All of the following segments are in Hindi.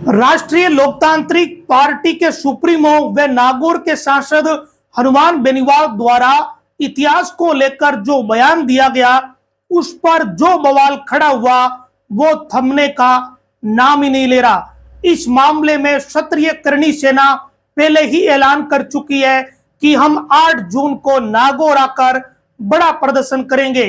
राष्ट्रीय लोकतांत्रिक पार्टी के सुप्रीमो व नागौर के सांसद हनुमान बेनीवाल द्वारा इतिहास को लेकर जो बयान दिया गया, उस पर जो बवाल खड़ा हुआ वो थमने का नाम ही नहीं ले रहा। इस मामले में क्षत्रिय करणी सेना पहले ही ऐलान कर चुकी है कि हम 8 जून को नागौर आकर बड़ा प्रदर्शन करेंगे।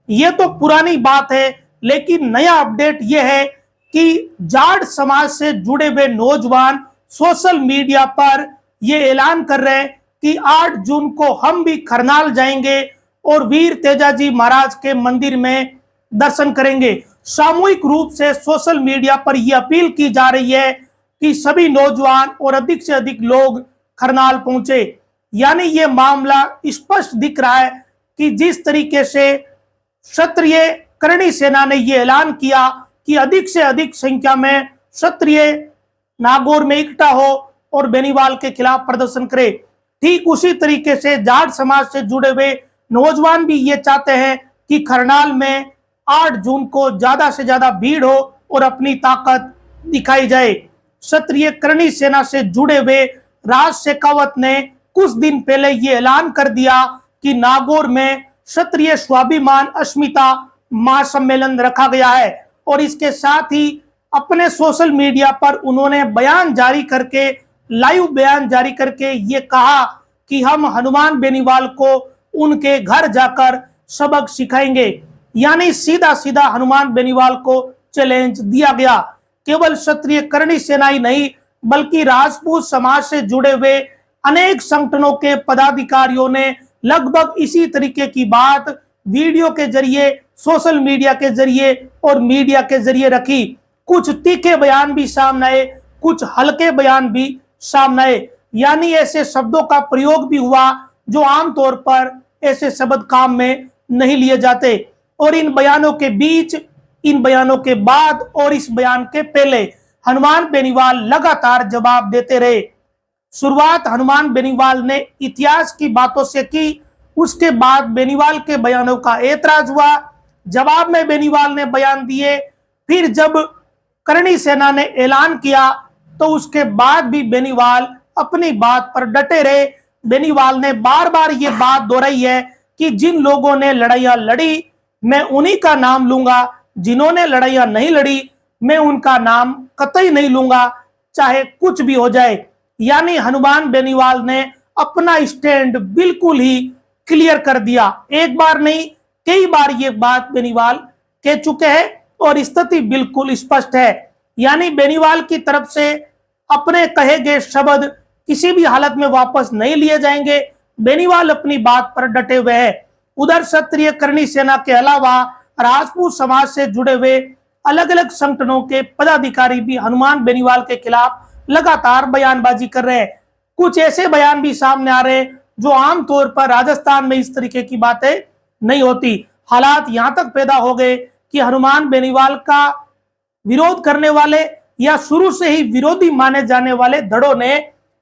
ये तो पुरानी बात है, लेकिन नया अपडेट यह है कि जाट समाज से जुड़े हुए नौजवान सोशल मीडिया पर यह ऐलान कर रहे हैं कि 8 जून को हम भी करनाल जाएंगे और वीर तेजाजी महाराज के मंदिर में दर्शन करेंगे। सामूहिक रूप से सोशल मीडिया पर यह अपील की जा रही है कि सभी नौजवान और अधिक से अधिक लोग करनाल पहुंचे। यानी यह मामला स्पष्ट दिख रहा है कि जिस तरीके से क्षत्रिय करणी सेना ने यह ऐलान किया कि अधिक से अधिक संख्या में क्षत्रिय नागौर में इकट्ठा हो और बेनीवाल के खिलाफ प्रदर्शन करे, ठीक उसी तरीके से जाट समाज से जुड़े हुए नौजवान भी ये चाहते हैं कि करनाल में 8 जून को ज्यादा से ज्यादा भीड़ हो और अपनी ताकत दिखाई जाए। क्षत्रिय करणी सेना से जुड़े हुए राज शेखावत ने कुछ दिन पहले ये ऐलान कर दिया कि नागौर में क्षत्रिय स्वाभिमान अस्मिता महासम्मेलन रखा गया है और इसके साथ ही अपने सोशल मीडिया पर उन्होंने बयान जारी करके, लाइव बयान जारी करके ये कहा कि हम हनुमान बेनीवाल को उनके घर जाकर सबक सिखाएंगे। यानी सीधा सीधा हनुमान बेनीवाल को चैलेंज दिया गया। केवल क्षत्रिय करणी सेना ही नहीं, बल्कि राजपूत समाज से जुड़े हुए अनेक संगठनों के पदाधिकारियों ने लगभग इसी तरीके की बात वीडियो के जरिए, सोशल मीडिया के जरिए और मीडिया के जरिए रखी। कुछ तीखे बयान भी सामने आए, कुछ हल्के बयान भी सामने आए। यानी ऐसे शब्दों का प्रयोग भी हुआ जो आमतौर पर ऐसे शब्द काम में नहीं लिए जाते। और इन बयानों के बीच, इन बयानों के बाद और इस बयान के पहले हनुमान बेनीवाल लगातार जवाब देते रहे। शुरुआत हनुमान बेनीवाल ने इतिहास की बातों से की, उसके बाद बेनीवाल के बयानों का ऐतराज हुआ, जवाब में बेनीवाल ने बयान दिए। फिर जब करणी सेना ने ऐलान किया तो उसके बाद भी बेनीवाल अपनी बात पर डटे रहे। बेनीवाल ने बार बार ये बात दोहराई है कि जिन लोगों ने लड़ाइयां लड़ी मैं उन्हीं का नाम लूंगा, जिन्होंने लड़ाइयां नहीं लड़ी मैं उनका नाम कतई नहीं लूंगा, चाहे कुछ भी हो जाए। यानी हनुमान बेनीवाल ने अपना स्टैंड बिल्कुल ही क्लियर कर दिया। एक बार नहीं, कई बार ये बात बेनीवाल कह चुके हैं और स्थिति बिल्कुल स्पष्ट है। यानी बेनीवाल की तरफ से अपने कहे गए शब्द किसी भी हालत में वापस नहीं लिए जाएंगे। बेनीवाल अपनी बात पर डटे हुए हैं। उधर क्षत्रिय करणी सेना के अलावा राजपूत समाज से जुड़े हुए अलग अलग संगठनों के पदाधिकारी भी हनुमान बेनीवाल के खिलाफ लगातार बयानबाजी कर रहे हैं। कुछ ऐसे बयान भी सामने आ रहे हैं जो आमतौर पर राजस्थान में इस तरीके की बातें नहीं होती। हालात यहां तक पैदा हो गए कि हनुमान बेनीवाल का विरोध करने वाले या शुरू से ही विरोधी माने जाने वाले धड़ों ने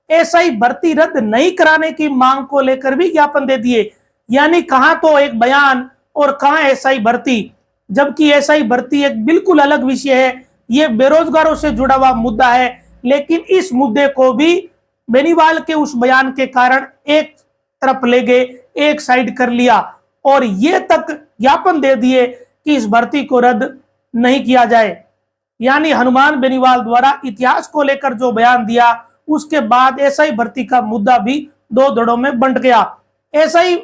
एसआई भर्ती रद्द नहीं कराने की मांग को लेकर भी ज्ञापन दे दिए। यानी कहां तो एक बयान और कहां एसआई भर्ती, जबकि एसआई भर्ती एक बिल्कुल अलग विषय है। ये बेरोजगारों से जुड़ा हुआ मुद्दा है, लेकिन इस मुद्दे को भी बेनीवाल के उस बयान के कारण एक तरफ ले गए, एक साइड कर लिया और ये तक ज्ञापन दे दिए कि इस भर्ती को रद्द नहीं किया जाए। यानी हनुमान बेनीवाल द्वारा इतिहास को लेकर जो बयान दिया, उसके बाद एसआई भर्ती का मुद्दा भी दो धड़ों में बंट गया। एसआई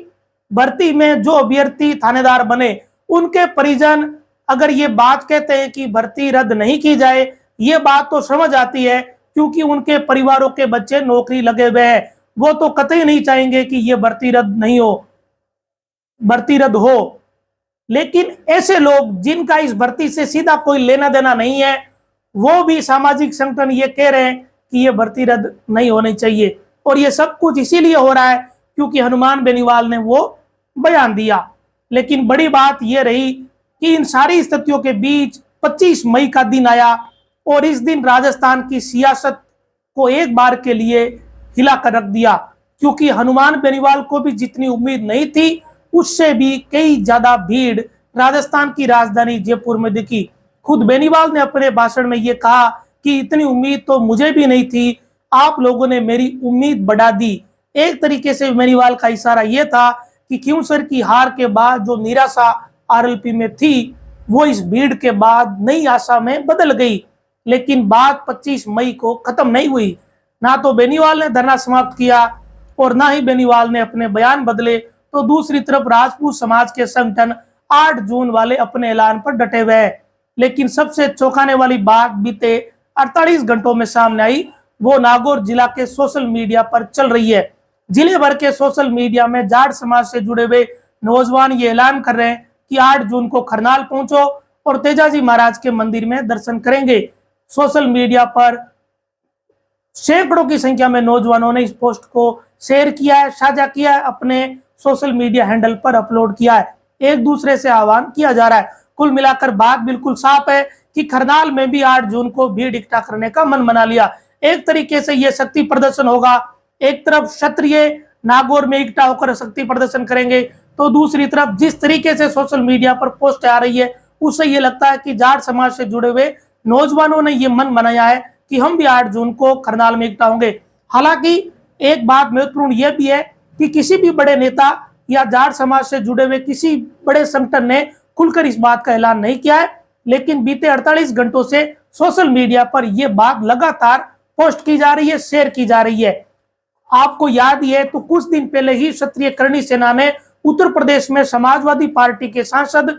भर्ती में जो अभ्यर्थी थानेदार बने, उनके परिजन अगर ये बात कहते हैं कि भर्ती रद्द नहीं की जाए, ये बात तो समझ आती है क्योंकि उनके परिवारों के बच्चे नौकरी लगे हुए हैं। वो तो कतई नहीं चाहेंगे कि ये भर्ती रद्द नहीं हो, भर्ती रद्द हो। लेकिन ऐसे लोग जिनका इस भर्ती से सीधा कोई लेना देना नहीं है, वो भी सामाजिक संगठन ये कह रहे हैं कि ये भर्ती रद्द नहीं होनी चाहिए। और ये सब कुछ इसीलिए हो रहा है क्योंकि हनुमान बेनीवाल ने वो बयान दिया। लेकिन बड़ी बात यह रही कि इन सारी स्थितियों के बीच 25 मई का दिन आया और इस दिन राजस्थान की सियासत को एक बार के लिए हिला कर रख दिया, क्योंकि हनुमान बेनीवाल को भी जितनी उम्मीद नहीं थी उससे भी कई ज्यादा भीड़ राजस्थान की राजधानी जयपुर में दिखी। खुद बेनीवाल ने अपने भाषण में ये कहा कि इतनी उम्मीद तो मुझे भी नहीं थी, आप लोगों ने मेरी उम्मीद बढ़ा दी। एक तरीके से बेनीवाल का इशारा यह था कि क्यूंसर की हार के बाद जो निराशा आरएलपी में थी वो इस भीड़ के बाद नई आशा में बदल गई। लेकिन बात 25 मई को खत्म नहीं हुई। ना तो बेनीवाल ने धरना समाप्त किया और ना ही बेनीवाल ने अपने बयान बदले, तो दूसरी तरफ राजपूत समाज के संगठन 8 जून वाले अपने ऐलान पर डटे हुए हैं। लेकिन सबसे चौंकाने वाली बात बीते 48 घंटों में सामने आई, वो नागौर जिला के सोशल मीडिया पर चल रही है। जिले भर के सोशल मीडिया में जाट समाज से जुड़े हुए नौजवान ये ऐलान कर रहे हैं कि 8 जून को खरनाल पहुंचो और तेजाजी महाराज के मंदिर में दर्शन करेंगे। सोशल मीडिया पर सैकड़ों की संख्या में नौजवानों ने इस पोस्ट को शेयर किया है, साझा किया है, अपने सोशल मीडिया हैंडल पर अपलोड किया है। एक दूसरे से आह्वान किया जा रहा है। कुल मिलाकर बात बिल्कुल साफ है कि खरनाल में भी 8 जून को भीड़ इकट्ठा करने का मन बना लिया। एक तरीके से यह शक्ति प्रदर्शन होगा। एक तरफ क्षत्रिय नागौर में इकट्ठा होकर शक्ति प्रदर्शन करेंगे, तो दूसरी तरफ जिस तरीके से सोशल मीडिया पर पोस्ट आ रही है उससे ये लगता है कि जाट समाज से जुड़े हुए नौजवानों ने ये मन बनाया है कि हम भी 8 जून को खरनाल में इकट्ठा होंगे। हालांकि एक बात महत्वपूर्ण यह भी है कि किसी भी बड़े नेता या जाट समाज से जुड़े हुए किसी बड़े संगठन ने खुलकर इस बात का ऐलान नहीं किया है। लेकिन बीते 48 घंटों से सोशल मीडिया पर यह बात लगातार पोस्ट की जा रही है, शेयर की जा रही है। आपको याद ही है तो कुछ दिन पहले ही क्षत्रिय करणी सेना ने उत्तर प्रदेश में समाजवादी पार्टी के सांसद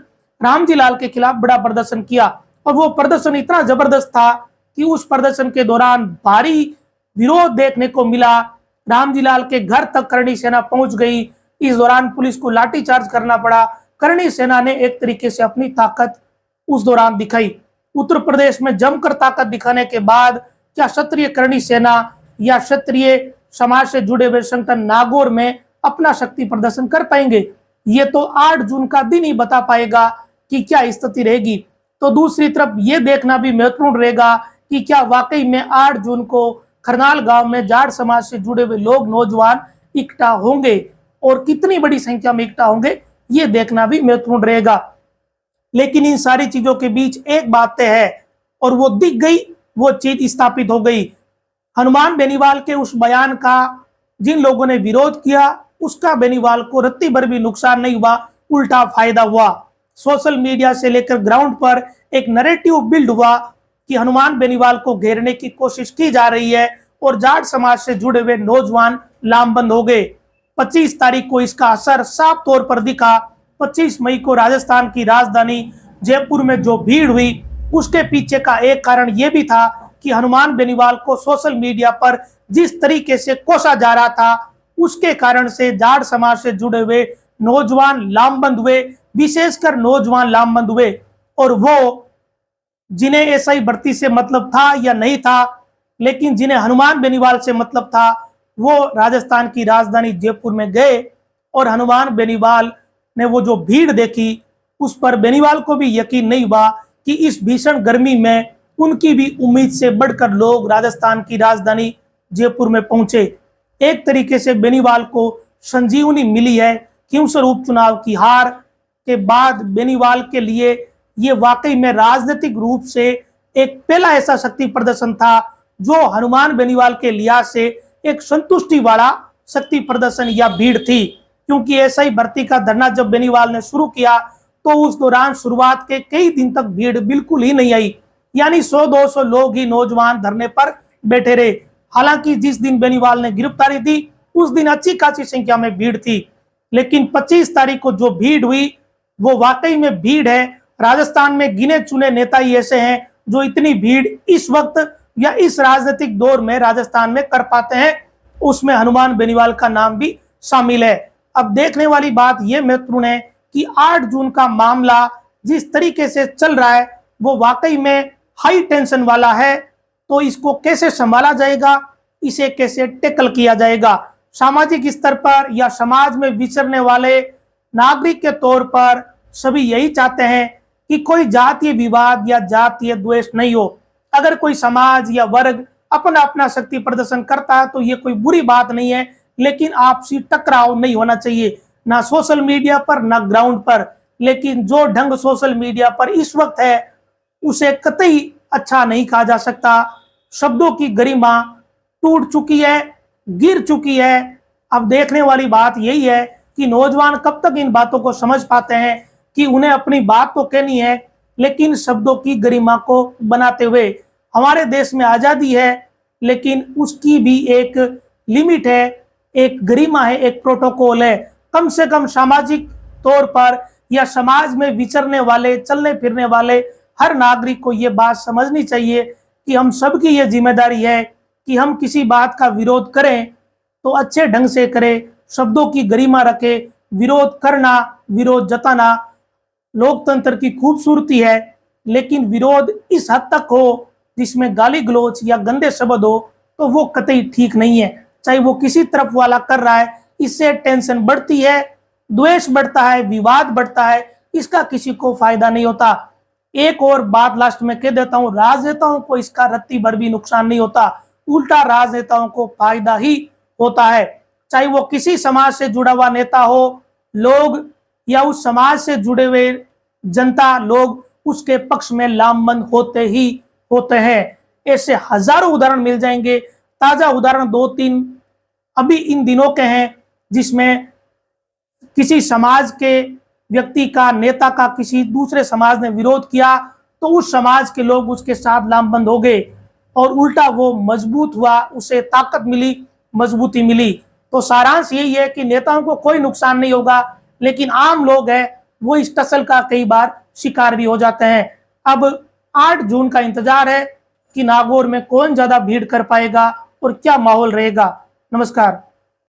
रामजी लाल के खिलाफ बड़ा प्रदर्शन किया और वो प्रदर्शन इतना जबरदस्त था कि उस प्रदर्शन के दौरान भारी विरोध देखने को मिला। रामजी लाल के घर तक करणी सेना पहुंच गई। इस दौरान पुलिस को लाठीचार्ज करना पड़ा। करणी सेना ने एक तरीके से अपनी ताकत उस दौरान दिखाई। उत्तर प्रदेश में जमकर ताकत दिखाने के बाद क्या क्षत्रिय करणी सेना या क्षत्रिय समाज से जुड़े हुए संगठन नागौर में अपना शक्ति प्रदर्शन कर पाएंगे? ये तो 8 जून का दिन ही बता पाएगा कि क्या स्थिति रहेगी। तो दूसरी तरफ ये देखना भी महत्वपूर्ण रहेगा कि क्या वाकई में 8 जून को खरनाल गांव में जाट समाज से जुड़े हुए लोग, नौजवान इकट्ठा होंगे और कितनी बड़ी संख्या में इकट्ठा होंगे, ये देखना भी महत्वपूर्ण रहेगा। लेकिन इन सारी चीजों के बीच एक बात तय है और वो दिख गई, वो चीज स्थापित हो गई। हनुमान बेनीवाल के उस बयान का जिन लोगों ने विरोध किया उसका बेनीवाल को रत्ती भर भी नुकसान नहीं हुआ, उल्टा फायदा हुआ। सोशल मीडिया से लेकर ग्राउंड पर एक नैरेटिव बिल्ड हुआ कि हनुमान बेनीवाल को घेरने की कोशिश की जा रही है और जाट समाज से जुड़े हुए नौजवान लामबंद हो गए। 25 तारीख को इसका असर साफ तौर पर दिखा। 25 मई को राजस्थान की राजधानी जयपुर में जो भीड़ हुई उसके पीछे का एक कारण यह भी था कि हनुमान बेनीवाल को सोशल मीडिया पर जिस तरीके से कोसा जा रहा था उसके कारण से जाट समाज से जुड़े हुए नौजवान लामबंद हुए, विशेषकर नौजवान लामबंद हुए। और वो जिन्हें एसआई भर्ती से मतलब था या नहीं था, लेकिन जिन्हें हनुमान बेनीवाल से मतलब था, वो राजस्थान की राजधानी जयपुर में गए और हनुमान बेनीवाल ने वो जो भीड़ देखी उस पर बेनीवाल को भी यकीन नहीं हुआ कि इस भीषण गर्मी में उनकी भी उम्मीद से बढ़कर लोग राजस्थान की राजधानी जयपुर में पहुंचे। एक तरीके से बेनीवाल को संजीवनी मिली है। क्यूंसर उपचुनाव की हार के बाद बेनीवाल के लिए ये वाकई में राजनीतिक रूप से एक पहला ऐसा शक्ति प्रदर्शन था जो हनुमान बेनीवाल के लिहाज से एक संतुष्टि वाला शक्ति प्रदर्शन या भीड़ थी। क्योंकि एसआई भर्ती का धरना जब बेनीवाल ने शुरू किया तो उस दौरान शुरुआत के कई दिन तक भीड़ बिल्कुल ही नहीं आई, यानी 100-200 लोग ही नौजवान धरने पर बैठे रहे। हालांकि जिस दिन बेनीवाल ने गिरफ्तारी दी उस दिन अच्छी खासी संख्या में भीड़ थी, लेकिन 25 तारीख को जो भीड़ हुई वो वाकई में भीड़ है। राजस्थान में गिने चुने नेता ही ऐसे हैं जो इतनी भीड़ इस वक्त या इस राजनीतिक दौर में राजस्थान में कर पाते हैं, उसमें हनुमान बेनीवाल का नाम भी शामिल है। अब देखने वाली बात यह महत्वपूर्ण है कि 8 जून का मामला जिस तरीके से चल रहा है वो वाकई में हाई टेंशन वाला है। तो इसको कैसे संभाला जाएगा, इसे कैसे टैकल किया जाएगा। सामाजिक स्तर पर या समाज में विचरने वाले नागरिक के तौर पर सभी यही चाहते हैं कि कोई जातीय विवाद या जातीय द्वेष नहीं हो। अगर कोई समाज या वर्ग अपना अपना शक्ति प्रदर्शन करता है तो ये कोई बुरी बात नहीं है, लेकिन आपसी टकराव नहीं होना चाहिए, ना सोशल मीडिया पर ना ग्राउंड पर। लेकिन जो ढंग सोशल मीडिया पर इस वक्त है उसे कतई अच्छा नहीं कहा जा सकता। शब्दों की गरिमा टूट चुकी है, गिर चुकी है। अब देखने वाली बात यही है कि नौजवान कब तक इन बातों को समझ पाते हैं कि उन्हें अपनी बात तो कहनी है, लेकिन शब्दों की गरिमा को बनाते हुए। हमारे देश में आज़ादी है, लेकिन उसकी भी एक लिमिट है, एक गरिमा है, एक प्रोटोकॉल है। कम से कम सामाजिक तौर पर या समाज में विचरने वाले, चलने फिरने वाले हर नागरिक को ये बात समझनी चाहिए कि हम सबकी ये जिम्मेदारी है कि हम किसी बात का विरोध करें तो अच्छे ढंग से करें, शब्दों की गरिमा रखें। विरोध करना, विरोध जताना लोकतंत्र की खूबसूरती है, लेकिन विरोध इस हद तक हो जिसमें गाली गलौज या गंदे शब्द हो तो वो कतई ठीक नहीं है। चाहे वो किसी तरफ वाला कर रहा है, इससे टेंशन बढ़ती है, द्वेष बढ़ता है, विवाद बढ़ता है, इसका किसी को फायदा नहीं होता। एक और बात लास्ट में कह देता हूं, राजनेताओं को इसका रत्ती भर भी नुकसान नहीं होता, उल्टा राजनेताओं को फायदा ही होता है। चाहे वो किसी समाज से जुड़ा हुआ नेता हो, लोग या उस समाज से जुड़े हुए जनता, लोग उसके पक्ष में लामबंद होते ही होते हैं। ऐसे हजारों उदाहरण मिल जाएंगे। ताजा उदाहरण 2-3 अभी इन दिनों के हैं, जिसमें किसी समाज के व्यक्ति का, नेता का किसी दूसरे समाज ने विरोध किया तो उस समाज के लोग उसके साथ लामबंद हो गए और उल्टा वो मजबूत हुआ, उसे ताकत मिली, मजबूती मिली। तो सारांश यही है कि नेताओं को कोई नुकसान नहीं होगा, लेकिन आम लोग हैं वो इस टसल का कई बार शिकार भी हो जाते हैं। अब 8 जून का इंतजार है कि नागौर में कौन ज्यादा भीड़ कर पाएगा और क्या माहौल रहेगा। नमस्कार।